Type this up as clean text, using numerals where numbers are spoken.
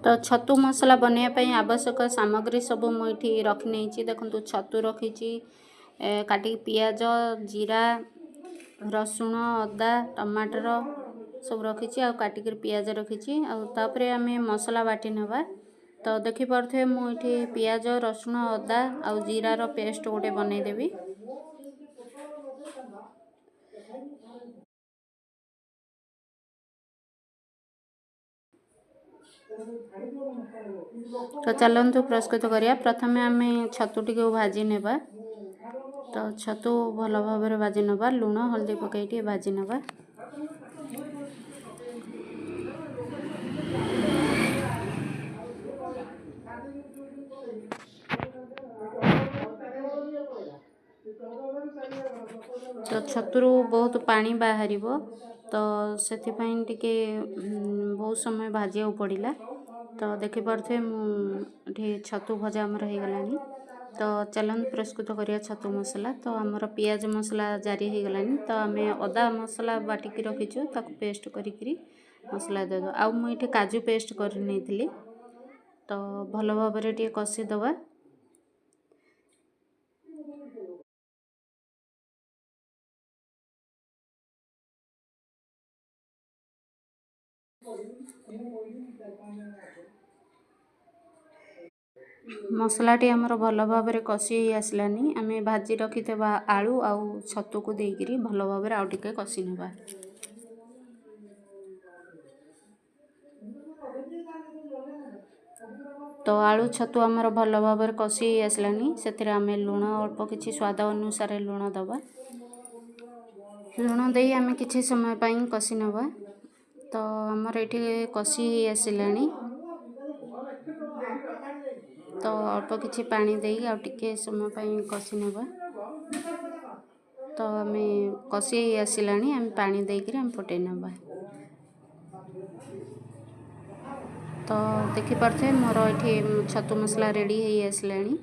तो छतु मसला बनवाई आवश्यक सामग्री सब मुझे रखी नहीं देखो छतु रखी काटिक पियाज जीरा रसुण अदा टमाटर सब रखी काटिक पियाज रखी आम मसला बाटी नवा। तो देखिपे मुझे पियाज रसुण अदा आ जीरार पेस्ट गोटे बनईदेवी। तो चलतु प्रस्तुत करिया। प्रथमे आम छतु टी भाजी नेबा। तो छतु भल भाव भाजी नवा लुण हल्दी पकई भाजी नवा। तो छतुरु बहुत पानी बाहर तो से बहुत समय भाजिया पड़ा। तो देखिपे मुझे छतु भजा आमर हो गलानी। तो चलन प्रस्तुत करिया छतु मसला। तो आमर पियाज मसला जारी हो गलानी। तो आम अदा मसला बाटिकी रखीचु ताकू पेस्ट करी मसला देद आ मुझे काजू पेस्ट कर नहीं। तो भल भाव कषिदबा। मसलाटी आमर भल भाव कषि आसलानी। आम भाजी रखि आलू आउ छतु को देकरी भल भाव आउ टिके कषि नेबा। तो आलू छतु आमर भल भाव कषि आसलानी। से आम लुण अल्प किछि स्वाद अनुसार लुण दबा। लुण दे आम किछि समय पाई कषि नेबा। तो आमर ये कषि आसलानी। तो अल्प किछि पानी दे आ टिके समय पाई कषि नेबा। तो आम कषि आसलानी आम पानी देकर आम फुटे नेबा। तो देखिपे मोर ये छतु मसला रेडी हो आसलानी।